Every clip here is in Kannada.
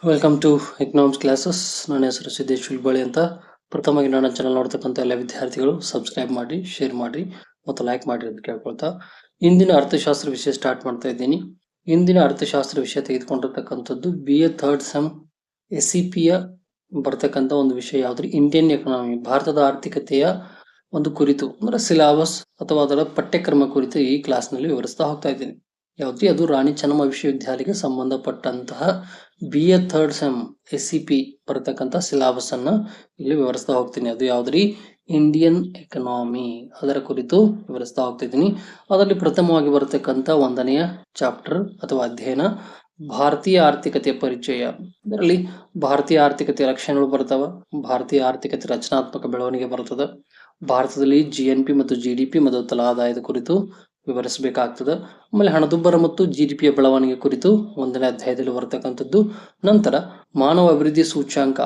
Welcome to economics classes. ನನ್ನ ಹೆಸರು ಸಿದ್ದೇಶ್ ಹುಲ್ಬಳ್ಳಿ ಅಂತ. ಪ್ರಥಮವಾಗಿ ನನ್ನ ಚಾನಲ್ ನೋಡ್ತಕ್ಕಂಥ ಎಲ್ಲ ವಿದ್ಯಾರ್ಥಿಗಳು ಸಬ್ಸ್ಕ್ರೈಬ್ ಮಾಡಿ, ಶೇರ್ ಮಾಡಿ ಮತ್ತು ಲೈಕ್ ಮಾಡಿ ಅಂತ ಕೇಳ್ಕೊಳ್ತಾ ಇಂದಿನ ಅರ್ಥಶಾಸ್ತ್ರ ವಿಷಯ ಸ್ಟಾರ್ಟ್ ಮಾಡ್ತಾ ಇದ್ದೀನಿ. ಇಂದಿನ ಅರ್ಥಶಾಸ್ತ್ರ ವಿಷಯ ತೆಗೆದುಕೊಂಡಿರ್ತಕ್ಕಂಥದ್ದು BA ಥರ್ಡ್ ಸೆಮ್ SCPಯ ಬರ್ತಕ್ಕಂಥ ಒಂದು ವಿಷಯ ಯಾವ್ದು, ಇಂಡಿಯನ್ ಎಕನಾಮಿ, ಭಾರತದ ಆರ್ಥಿಕತೆಯ ಒಂದು ಕುರಿತು ಅಂದ್ರೆ ಸಿಲಾಬಸ್ ಅಥವಾ ಅದರ ಪಠ್ಯಕ್ರಮ ಕುರಿತು ಈ ಕ್ಲಾಸ್ನಲ್ಲಿ ವಿವರಿಸ್ತಾ ಹೋಗ್ತಾ ಇದ್ದೀನಿ. ಯಾವ್ದ್ರಿ ಅದು ರಾಣಿ ಚೆನ್ನಮ್ಮ ವಿಶ್ವವಿದ್ಯಾಲಯಕ್ಕೆ ಸಂಬಂಧಪಟ್ಟಂತಹ BA ಥರ್ಡ್ ಸೆಮ್ SCP ಬರತಕ್ಕಂಥ ಸಿಲಾಬಸ್ ಅನ್ನ ಇಲ್ಲಿ ವಿವರಿಸ್ತಾ ಹೋಗ್ತೀನಿ. ಅದು ಯಾವ್ದ್ರಿ, ಇಂಡಿಯನ್ ಎಕನಾಮಿ, ಅದರ ಕುರಿತು ವಿವರಿಸ್ತಾ ಹೋಗ್ತಿದ್ದೀನಿ. ಅದರಲ್ಲಿ ಪ್ರಥಮವಾಗಿ ಬರತಕ್ಕಂಥ 1ನೆಯ ಚಾಪ್ಟರ್ ಅಥವಾ ಅಧ್ಯಯನ ಭಾರತೀಯ ಆರ್ಥಿಕತೆಯ ಪರಿಚಯ. ಇದರಲ್ಲಿ ಭಾರತೀಯ ಆರ್ಥಿಕತೆಯ ಲಕ್ಷಣಗಳು ಬರ್ತಾವ, ಭಾರತೀಯ ಆರ್ಥಿಕತೆ ರಚನಾತ್ಮಕ ಬೆಳವಣಿಗೆ ಬರ್ತದ, ಭಾರತದಲ್ಲಿ GNP ಮತ್ತು GDP ಮತ್ತು ತಲಾದಾಯದ ಕುರಿತು ವಿವರಿಸಬೇಕಾಗ್ತದೆ. ಆಮೇಲೆ ಹಣದುಬ್ಬರ ಮತ್ತು GDPಯ ಬೆಳವಣಿಗೆ ಕುರಿತು 1ನೇ ಅಧ್ಯಾಯದಲ್ಲಿ ಬರತಕ್ಕಂಥದ್ದು. ನಂತರ ಮಾನವ ಅಭಿವೃದ್ಧಿ ಸೂಚ್ಯಾಂಕ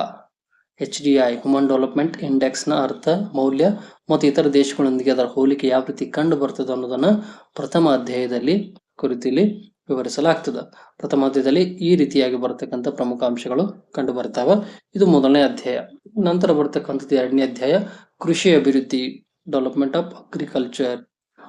HDI, ಹ್ಯೂಮನ್ ಡೆವಲಪ್ಮೆಂಟ್ ಇಂಡೆಕ್ಸ್ ನ ಅರ್ಥ, ಮೌಲ್ಯ ಮತ್ತು ಇತರ ದೇಶಗಳೊಂದಿಗೆ ಅದರ ಹೋಲಿಕೆ ಯಾವ ರೀತಿ ಕಂಡು ಬರ್ತದೆ ಅನ್ನೋದನ್ನ ಪ್ರಥಮ ಅಧ್ಯಾಯದಲ್ಲಿ ಕುರಿತು ಇಲ್ಲಿ ವಿವರಿಸಲಾಗ್ತದೆ. ಪ್ರಥಮ ಅಧ್ಯಾಯದಲ್ಲಿ ಈ ರೀತಿಯಾಗಿ ಬರತಕ್ಕಂಥ ಪ್ರಮುಖ ಅಂಶಗಳು ಕಂಡು ಬರ್ತಾವ. ಇದು 1ನೇ ಅಧ್ಯಾಯ. ನಂತರ ಬರ್ತಕ್ಕಂಥದ್ದು 2ನೇ ಅಧ್ಯಾಯ, ಕೃಷಿ ಅಭಿವೃದ್ಧಿ, ಡೆವಲಪ್ಮೆಂಟ್ ಆಫ್ ಅಗ್ರಿಕಲ್ಚರ್.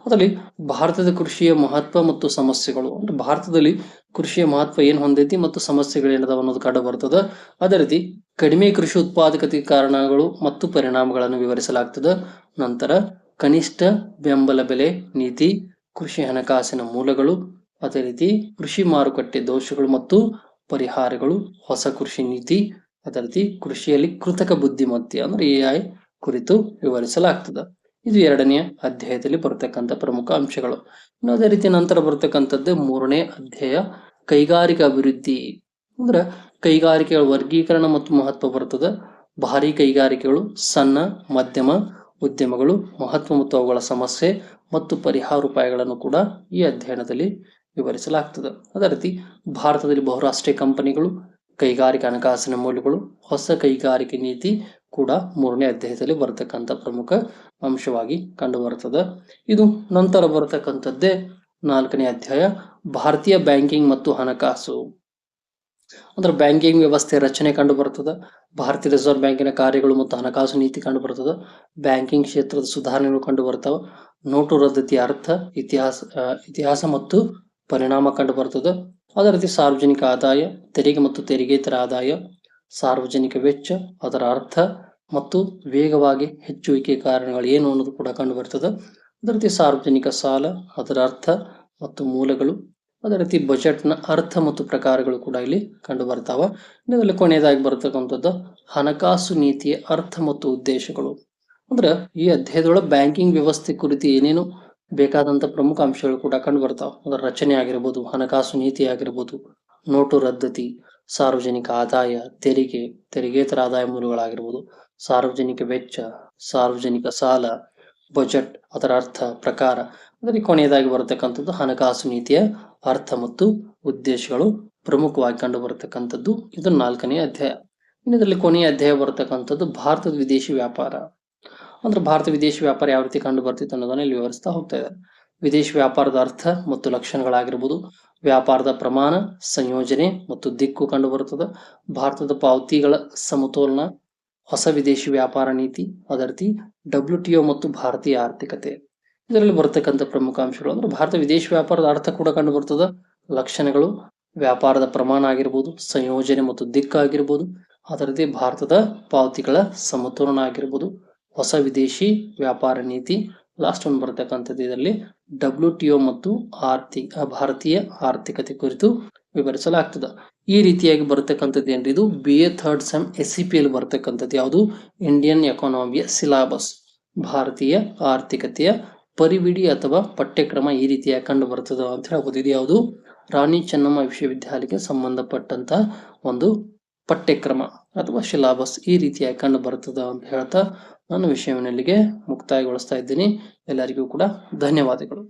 ಅದರಲ್ಲಿ ಭಾರತದ ಕೃಷಿಯ ಮಹತ್ವ ಮತ್ತು ಸಮಸ್ಯೆಗಳು, ಅಂದ್ರೆ ಭಾರತದಲ್ಲಿ ಕೃಷಿಯ ಮಹತ್ವ ಏನ್ ಹೊಂದೈತಿ ಮತ್ತು ಸಮಸ್ಯೆಗಳು ಏನದಾವ ಅನ್ನೋದು ಕಂಡು ಬರ್ತದ. ಅದೇ ರೀತಿ ಕಡಿಮೆ ಕೃಷಿ ಉತ್ಪಾದಕತೆ ಕಾರಣಗಳು ಮತ್ತು ಪರಿಣಾಮಗಳನ್ನು ವಿವರಿಸಲಾಗ್ತದೆ. ನಂತರ ಕನಿಷ್ಠ ಬೆಂಬಲ ಬೆಲೆ ನೀತಿ, ಕೃಷಿ ಹಣಕಾಸಿನ ಮೂಲಗಳು, ಅದೇ ರೀತಿ ಕೃಷಿ ಮಾರುಕಟ್ಟೆ ದೋಷಗಳು ಮತ್ತು ಪರಿಹಾರಗಳು, ಹೊಸ ಕೃಷಿ ನೀತಿ, ಅದೇ ರೀತಿ ಕೃಷಿಯಲ್ಲಿ ಕೃತಕ ಬುದ್ಧಿಮತ್ತೆ ಅಂದ್ರೆ AI ಕುರಿತು ವಿವರಿಸಲಾಗ್ತದೆ. ಇದು 2ನೇ ಅಧ್ಯಾಯದಲ್ಲಿ ಬರ್ತಕ್ಕಂಥ ಪ್ರಮುಖ ಅಂಶಗಳು. ಇನ್ನು ಅದೇ ರೀತಿ ನಂತರ ಬರ್ತಕ್ಕಂಥದ್ದು 3ನೇ ಅಧ್ಯಾಯ, ಕೈಗಾರಿಕಾ ಅಭಿವೃದ್ಧಿ. ಅಂದ್ರೆ ಕೈಗಾರಿಕೆಗಳ ವರ್ಗೀಕರಣ ಮತ್ತು ಮಹತ್ವ ಬರ್ತದೆ. ಭಾರಿ ಕೈಗಾರಿಕೆಗಳು, ಸಣ್ಣ ಮಧ್ಯಮ ಉದ್ಯಮಗಳು, ಮಹತ್ವ ಮತ್ತು ಅವುಗಳ ಸಮಸ್ಯೆ ಮತ್ತು ಪರಿಹಾರ ಉಪಾಯಗಳನ್ನು ಕೂಡ ಈ ಅಧ್ಯಯನದಲ್ಲಿ ವಿವರಿಸಲಾಗ್ತದೆ. ಅದೇ ರೀತಿ ಭಾರತದಲ್ಲಿ ಬಹುರಾಷ್ಟ್ರೀಯ ಕಂಪನಿಗಳು, ಕೈಗಾರಿಕಾ ಹಣಕಾಸಿನ ಮೌಲ್ಯಗಳು, ಹೊಸ ಕೈಗಾರಿಕೆ ನೀತಿ ಕೂಡ 3ನೇ ಅಧ್ಯಾಯದಲ್ಲಿ ಬರತಕ್ಕಂಥ ಪ್ರಮುಖ ಅಂಶವಾಗಿ ಕಂಡು ಬರ್ತದೆ. ಇದು ನಂತರ ಬರತಕ್ಕಂಥದ್ದೇ 4ನೇ ಅಧ್ಯಾಯ, ಭಾರತೀಯ ಬ್ಯಾಂಕಿಂಗ್ ಮತ್ತು ಹಣಕಾಸು. ಅಂದ್ರೆ ಬ್ಯಾಂಕಿಂಗ್ ವ್ಯವಸ್ಥೆ ರಚನೆ ಕಂಡು ಬರ್ತದೆ, ಭಾರತೀಯ ರಿಸರ್ವ್ ಬ್ಯಾಂಕಿನ ಕಾರ್ಯಗಳು ಮತ್ತು ಹಣಕಾಸು ನೀತಿ ಕಂಡು ಬರ್ತದೆ, ಬ್ಯಾಂಕಿಂಗ್ ಕ್ಷೇತ್ರದ ಸುಧಾರಣೆಗಳು ಕಂಡು ಬರ್ತಾವ, ನೋಟು ರದ್ದತಿಯ ಅರ್ಥ, ಇತಿಹಾಸ ಮತ್ತು ಪರಿಣಾಮ ಕಂಡು ಬರ್ತದೆ. ಅದೇ ರೀತಿ ಸಾರ್ವಜನಿಕ ಆದಾಯ, ತೆರಿಗೆ ಮತ್ತು ತೆರಿಗೆತರ ಆದಾಯ, ಸಾರ್ವಜನಿಕ ವೆಚ್ಚ, ಅದರ ಅರ್ಥ ಮತ್ತು ವೇಗವಾಗಿ ಹೆಚ್ಚುವಿಕೆ ಕಾರಣಗಳು ಏನು ಅನ್ನೋದು ಕೂಡ ಕಂಡು ಬರ್ತದೆ. ಅದೇ ರೀತಿ ಸಾರ್ವಜನಿಕ ಸಾಲ, ಅದರ ಅರ್ಥ ಮತ್ತು ಮೂಲಗಳು, ಅದೇ ರೀತಿ ಬಜೆಟ್ನ ಅರ್ಥ ಮತ್ತು ಪ್ರಕಾರಗಳು ಕೂಡ ಇಲ್ಲಿ ಕಂಡು ಬರ್ತಾವ. ಇದರಲ್ಲಿ ಕೊನೆಯದಾಗಿ ಬರ್ತಕ್ಕಂಥದ್ದು ಹಣಕಾಸು ನೀತಿಯ ಅರ್ಥ ಮತ್ತು ಉದ್ದೇಶಗಳು. ಅಂದ್ರೆ ಈ ಅಧ್ಯಾಯದೊಳಗೆ ಬ್ಯಾಂಕಿಂಗ್ ವ್ಯವಸ್ಥೆ ಕುರಿತು ಏನೇನು ಬೇಕಾದಂತ ಪ್ರಮುಖ ಅಂಶಗಳು ಕೂಡ ಕಂಡು ಬರ್ತಾವ. ಅದರ ರಚನೆ ಆಗಿರ್ಬೋದು, ಹಣಕಾಸು ನೀತಿ ಆಗಿರ್ಬೋದು, ನೋಟು ರದ್ದತಿ, ಸಾರ್ವಜನಿಕ ಆದಾಯ, ತೆರಿಗೆತರ ಆದಾಯ ಮೂಲಗಳಾಗಿರ್ಬೋದು, ಸಾರ್ವಜನಿಕ ವೆಚ್ಚ, ಸಾರ್ವಜನಿಕ ಸಾಲ, ಬಜೆಟ್, ಅದರ ಅರ್ಥ ಪ್ರಕಾರ. ಅದರಲ್ಲಿ ಕೊನೆಯದಾಗಿ ಬರತಕ್ಕಂಥದ್ದು ಹಣಕಾಸು ನೀತಿಯ ಅರ್ಥ ಮತ್ತು ಉದ್ದೇಶಗಳು ಪ್ರಮುಖವಾಗಿ ಕಂಡು ಬರತಕ್ಕಂಥದ್ದು. ಇದು 4ನೇ ಅಧ್ಯಾಯ. ಇನ್ನು ಇದರಲ್ಲಿ ಕೊನೆಯ ಅಧ್ಯಾಯ ಬರತಕ್ಕಂಥದ್ದು ಭಾರತದ ವಿದೇಶಿ ವ್ಯಾಪಾರ. ಅಂದ್ರೆ ಭಾರತ ವಿದೇಶಿ ವ್ಯಾಪಾರ ಯಾವ ರೀತಿ ಕಂಡು ಬರ್ತಿತ್ತು ಅನ್ನೋದನ್ನ ಇಲ್ಲಿ ವಿವರಿಸ್ತಾ ಹೋಗ್ತಾ ಇದ್ದಾರೆ. ವಿದೇಶಿ ವ್ಯಾಪಾರದ ಅರ್ಥ ಮತ್ತು ಲಕ್ಷಣಗಳಾಗಿರ್ಬೋದು, ವ್ಯಾಪಾರದ ಪ್ರಮಾಣ, ಸಂಯೋಜನೆ ಮತ್ತು ದಿಕ್ಕು ಕಂಡು ಬರುತ್ತದೆ, ಭಾರತದ ಪಾವತಿಗಳ ಸಮತೋಲನ, ಹೊಸ ವಿದೇಶಿ ವ್ಯಾಪಾರ ನೀತಿ, ಅದೇ ರೀತಿ WTO ಮತ್ತು ಭಾರತೀಯ ಆರ್ಥಿಕತೆ. ಇದರಲ್ಲಿ ಬರ್ತಕ್ಕಂಥ ಪ್ರಮುಖ ಅಂಶಗಳು ಅಂದ್ರೆ ಭಾರತ ವಿದೇಶಿ ವ್ಯಾಪಾರದ ಅರ್ಥ ಕೂಡ ಕಂಡು ಬರ್ತದೆ, ಲಕ್ಷಣಗಳು, ವ್ಯಾಪಾರದ ಪ್ರಮಾಣ ಆಗಿರ್ಬೋದು, ಸಂಯೋಜನೆ ಮತ್ತು ದಿಕ್ಕು ಆಗಿರ್ಬೋದು, ಅದೇ ರೀತಿ ಭಾರತದ ಪಾವತಿಗಳ ಸಮತೋಲನ ಆಗಿರ್ಬೋದು, ಹೊಸ ವಿದೇಶಿ ವ್ಯಾಪಾರ ನೀತಿ, ಲಾಸ್ಟ್ ಒಂದು ಬರ್ತಕ್ಕಂಥದ್ದು ಇದರಲ್ಲಿ WTO ಮತ್ತು ಭಾರತೀಯ ಆರ್ಥಿಕತೆ ಕುರಿತು ವಿವರಿಸಲಾಗ್ತದೆ. ಈ ರೀತಿಯಾಗಿ ಬರ್ತಕ್ಕಂಥದ್ದು ಏನ್ರಿ, ಇದು BA ಥರ್ಡ್ ಸೆಮ್ SCP ಅಲ್ಲಿ ಬರ್ತಕ್ಕಂಥದ್ದು ಯಾವುದು, ಇಂಡಿಯನ್ ಎಕಾನಮಿಯ ಸಿಲಾಬಸ್, ಭಾರತೀಯ ಆರ್ಥಿಕತೆಯ ಪರಿವಿಡಿ ಅಥವಾ ಪಠ್ಯಕ್ರಮ ಈ ರೀತಿಯಾಗಿ ಕಂಡು ಬರ್ತದೆ ಅಂತ ಹೇಳ್ಬೋದು. ಇದು ಯಾವುದು, ರಾಣಿ ಚೆನ್ನಮ್ಮ ವಿಶ್ವವಿದ್ಯಾಲಯಕ್ಕೆ ಸಂಬಂಧಪಟ್ಟಂತ ಒಂದು ಪಠ್ಯಕ್ರಮ ಅಥವಾ ಸಿಲಾಬಸ್ ಈ ರೀತಿಯಾಗಿ ಕಂಡು ಬರ್ತದೆ ಅಂತ ಹೇಳ್ತಾ ನಾನು ವಿಷಯವನ್ನು ಇಲ್ಲಿಗೆ ಮುಕ್ತಾಯಗೊಳಿಸ್ತಾ ಇದ್ದೀನಿ. ಎಲ್ಲರಿಗೂ ಕೂಡ ಧನ್ಯವಾದಗಳು.